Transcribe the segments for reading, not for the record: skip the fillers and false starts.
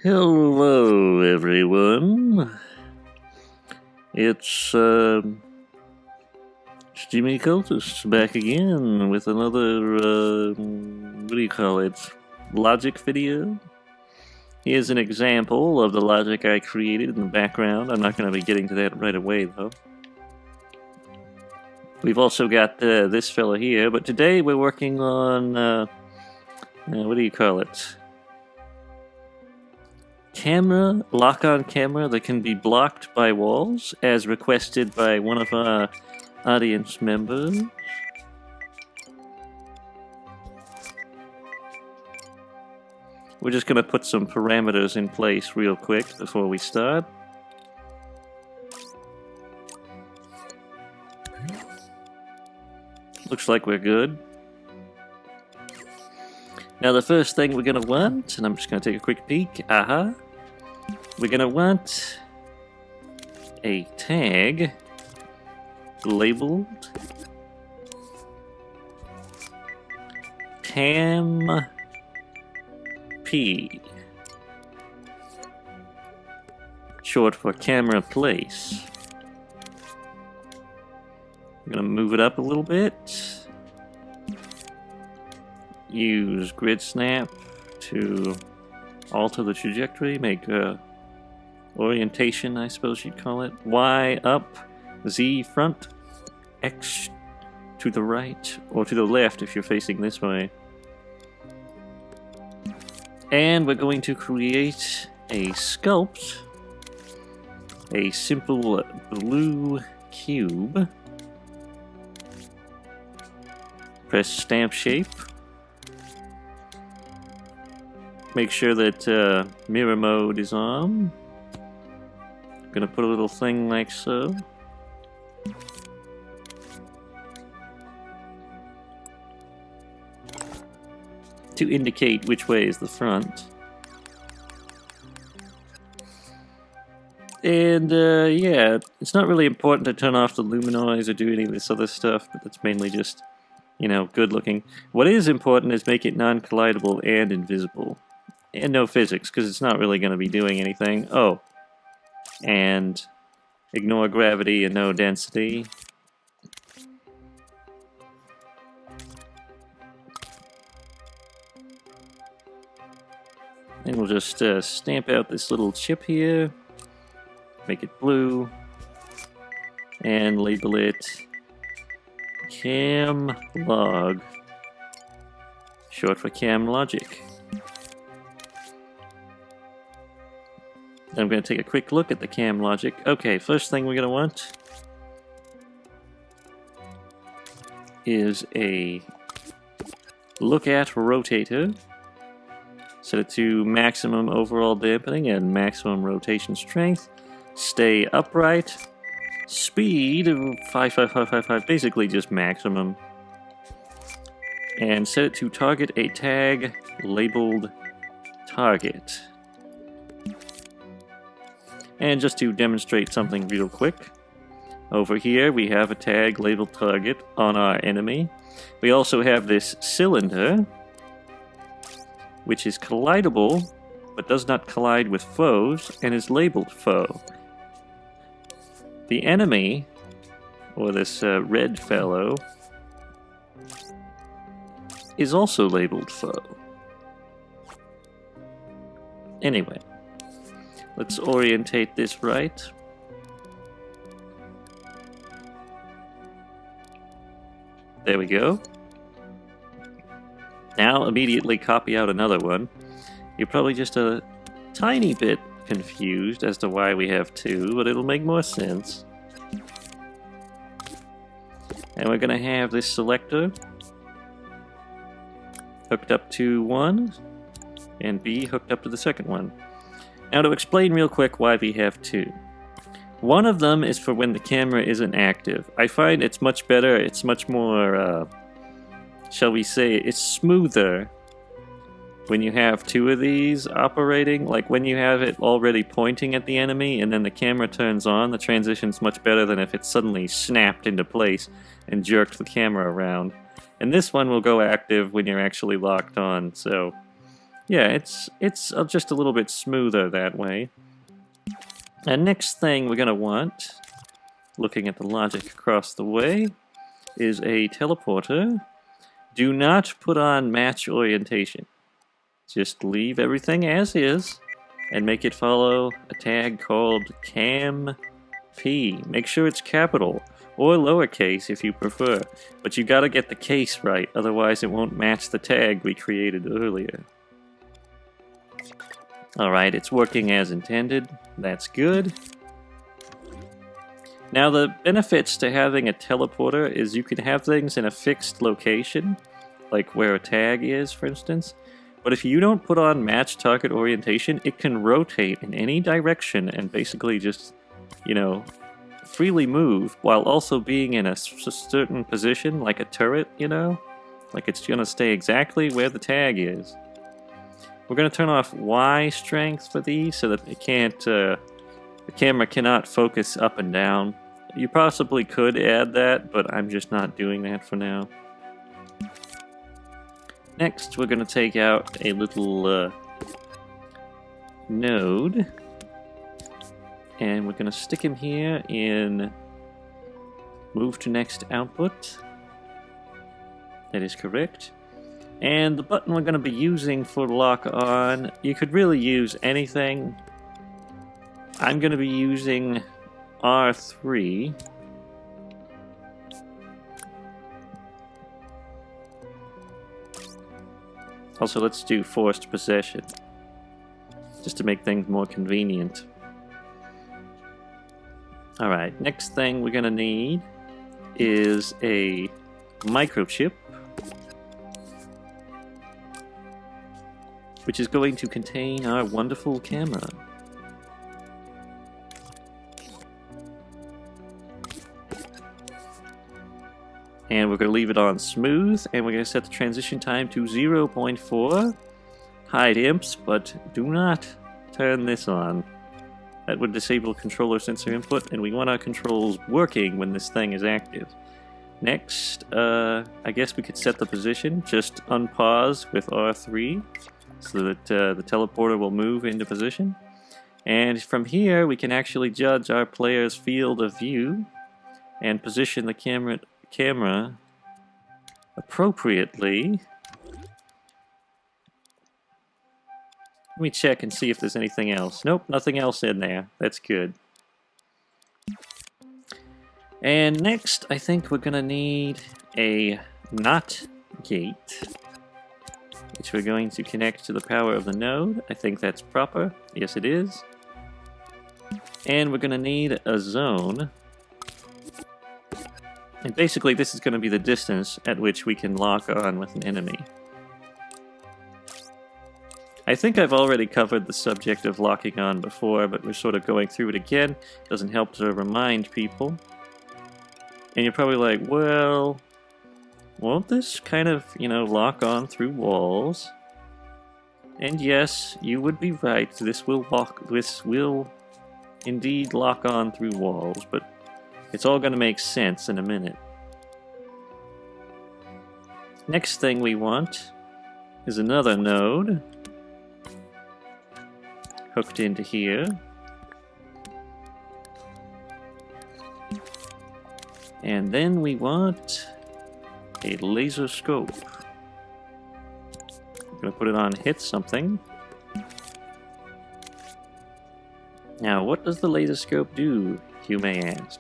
Hello, everyone. It's Jimmy Cultist back again with another, what do you call it? Logic video? Here's an example of the logic I created in the background. I'm not going to be getting to that right away, though. We've also got this fella here, but today we're working on, what do you call it? Camera, lock-on camera that can be blocked by walls, as requested by one of our audience members. We're just going to put some parameters in place real quick before we start. Looks like we're good. Now the first thing we're going to want, and I'm just going to take a quick peek, we're going to want a tag labeled Cam P, short for camera place. I'm going to move it up a little bit. Use grid snap to alter the trajectory, make orientation, I suppose you'd call it. Y up, Z front, X to the right, or to the left if you're facing this way. And we're going to create a sculpt, a simple blue cube. Press stamp shape. Make sure that mirror mode is on. I'm gonna put a little thing like so. To indicate which way is the front. And yeah, it's not really important to turn off the luminoise or do any of this other stuff, but that's mainly just, you know, good looking. What is important is make it non-collidable and invisible. And no physics, because it's not really going to be doing anything. Oh, and ignore gravity and no density. And we'll just stamp out this little chip here, make it blue, and label it Cam Log, short for Cam Logic. I'm going to take a quick look at the cam logic. Okay, first thing we're going to want is a look at rotator. Set it to maximum overall dampening and maximum rotation strength. Stay upright. Speed of 55555, basically just maximum. And set it to target a tag labeled target. And just to demonstrate something real quick, over here we have a tag labeled target on our enemy. We also have this cylinder, which is collidable, but does not collide with foes, and is labeled foe. The enemy, or this red fellow, is also labeled foe. Anyway. Let's orientate this right. There we go. Now immediately copy out another one. You're probably just a tiny bit confused as to why we have two, but it'll make more sense. And we're going to have this selector hooked up to one, and B hooked up to the second one. Now to explain real quick why we have two. One of them is for when the camera isn't active. I find it's much better, it's much more, shall we say, it's smoother when you have two of these operating. Like when you have it already pointing at the enemy and then the camera turns on, the transition's much better than if it suddenly snapped into place and jerked the camera around. And this one will go active when you're actually locked on, so Yeah, it's just a little bit smoother that way. And next thing we're going to want, looking at the logic across the way, is a teleporter. Do not put on match orientation. Just leave everything as is and make it follow a tag called cam P. Make sure it's capital or lowercase if you prefer, but you gotta get the case right, otherwise it won't match the tag we created earlier. Alright, it's working as intended. That's good. Now the benefits to having a teleporter is you can have things in a fixed location, like where a tag is, for instance. But if you don't put on match target orientation, it can rotate in any direction and basically just, you know, freely move while also being in a certain position, like a turret, you know? Like it's gonna stay exactly where the tag is. We're gonna turn off Y strength for these so that it can't, the camera cannot focus up and down. You possibly could add that, but I'm just not doing that for now. Next, we're going to take out a little node, and we're going to stick him here in move to next output. That is correct. And the button we're going to be using for lock on, you could really use anything. I'm going to be using R3. Also, let's do forced possession, just to make things more convenient. Alright, next thing we're gonna need is a microchip, which is going to contain our wonderful camera. And we're going to leave it on smooth, and we're going to set the transition time to 0.4. Hide imps, but do not turn this on. That would disable controller sensor input, and we want our controls working when this thing is active. Next, I guess we could set the position. Just unpause with R3 so that the teleporter will move into position. And from here, we can actually judge our player's field of view and position the camera appropriately. Let me check and see if there's anything else. Nope, nothing else in there. That's good. And next, I think we're gonna need a NOT gate, which we're going to connect to the power of the node. I think that's proper. Yes, it is. And we're gonna need a zone. And basically, this is going to be the distance at which we can lock on with an enemy. I think I've already covered the subject of locking on before, but we're sort of going through it again. Doesn't help to remind people. And you're probably like, well, won't this kind of, you know, lock on through walls? And yes, you would be right. This will indeed lock on through walls, but it's all going to make sense in a minute. Next thing we want is another node hooked into here. And then we want a laser scope. I'm going to put it on hit something. Now, what does the laser scope do, you may ask?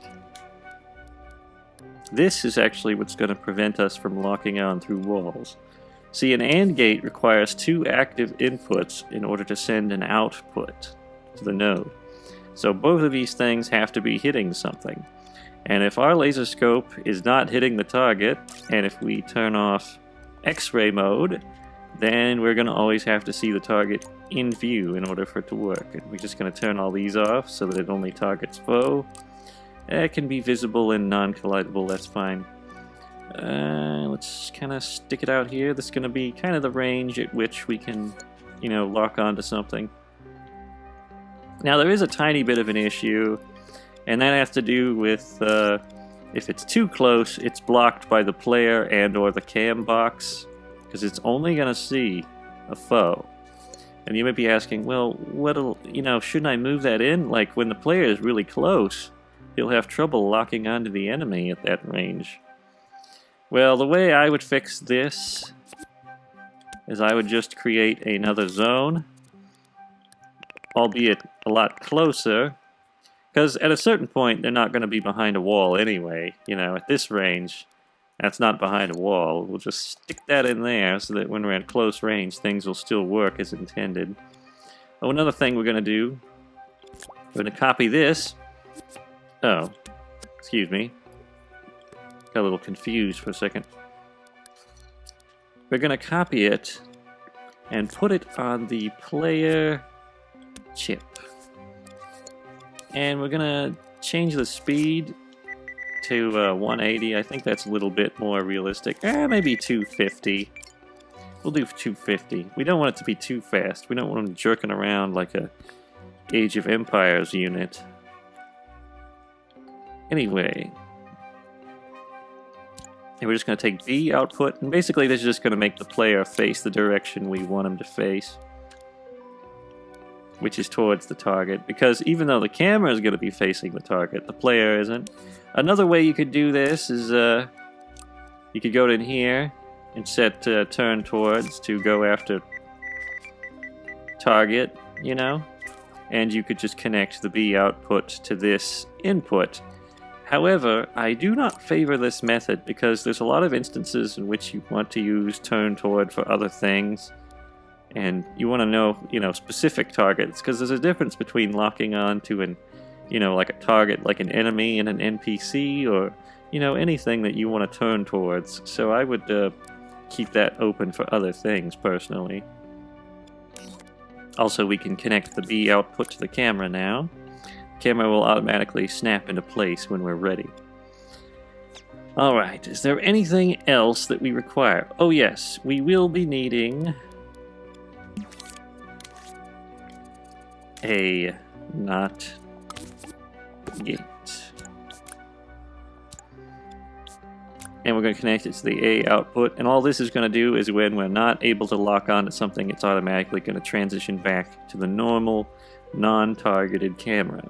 This is actually what's going to prevent us from locking on through walls. See, an AND gate requires 2 active inputs in order to send an output to the node. So both of these things have to be hitting something. And if our laser scope is not hitting the target, and if we turn off X-ray mode, then we're going to always have to see the target in view in order for it to work. And we're just going to turn all these off so that it only targets foe. It can be visible and non-collidable, that's fine. Let's kind of stick it out here. This is going to be kind of the range at which we can, you know, lock onto something. Now there is a tiny bit of an issue, and that has to do with if it's too close, it's blocked by the player and or the cam box, because it's only going to see a foe. And you might be asking, well, shouldn't I move that in? Like, when the player is really close, he'll have trouble locking onto the enemy at that range. Well, the way I would fix this is I would just create another zone, albeit a lot closer, because at a certain point, they're not going to be behind a wall anyway. At this range, that's not behind a wall. We'll just stick that in there so that when we're at close range, things will still work as intended. Oh, another thing we're going to do, we're going to copy this. Oh, excuse me. Got a little confused for a second. We're going to copy it and put it on the player chip. And we're going to change the speed to 180. I think that's a little bit more realistic. Maybe 250. We'll do 250. We don't want it to be too fast. We don't want them jerking around like a Age of Empires unit. Anyway. And we're just going to take B output, and basically this is just going to make the player face the direction we want him to face, which is towards the target, because even though the camera is going to be facing the target, the player isn't. Another way you could do this is you could go in here and set turn towards to go after target, and you could just connect the B output to this input. However, I do not favor this method because there's a lot of instances in which you want to use turn toward for other things, and you want to know, specific targets, because there's a difference between locking on to an, like a target, like an enemy and an NPC, or, anything that you want to turn towards. So I would keep that open for other things, personally. Also, we can connect the B output to the camera now. Camera will automatically snap into place when we're ready. Alright, is there anything else that we require? Oh yes, we will be needing a NOT gate. And we're going to connect it to the A output, and all this is going to do is when we're not able to lock on to something, it's automatically going to transition back to the normal, non-targeted camera.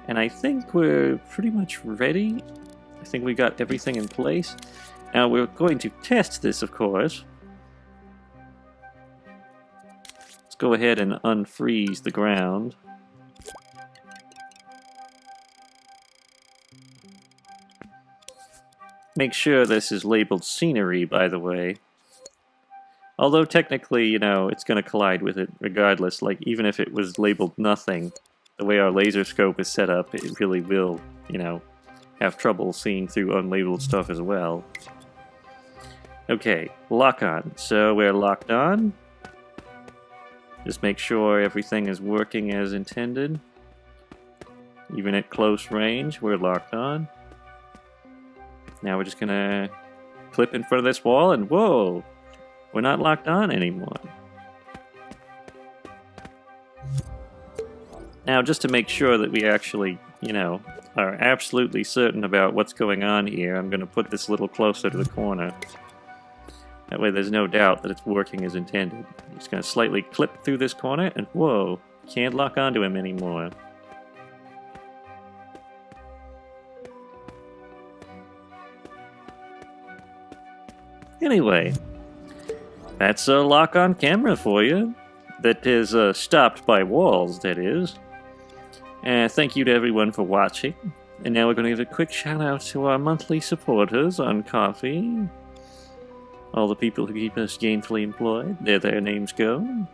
And I think we're pretty much ready. I think we got everything in place. Now we're going to test this, of course. Let's go ahead and unfreeze the ground. Make sure this is labeled scenery, by the way. Although technically, it's going to collide with it regardless. Like, even if it was labeled nothing, the way our laser scope is set up, it really will, have trouble seeing through unlabeled stuff as well. Okay, lock on. So we're locked on. Just make sure everything is working as intended. Even at close range, we're locked on. Now we're just gonna clip in front of this wall and whoa! We're not locked on anymore. Now, just to make sure that we actually, are absolutely certain about what's going on here, I'm going to put this a little closer to the corner. That way there's no doubt that it's working as intended. I'm just going to slightly clip through this corner, and whoa, can't lock onto him anymore. Anyway, that's a lock-on camera for you. That is stopped by walls, that is. Thank you to everyone for watching. And now we're going to give a quick shout out to our monthly supporters on Ko-fi. All the people who keep us gainfully employed. There their names go.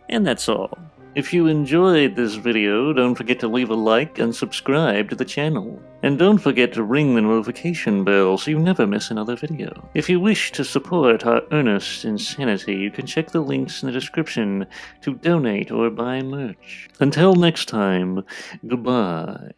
And that's all. If you enjoyed this video, don't forget to leave a like and subscribe to the channel. And don't forget to ring the notification bell so you never miss another video. If you wish to support our earnest insanity, you can check the links in the description to donate or buy merch. Until next time, goodbye.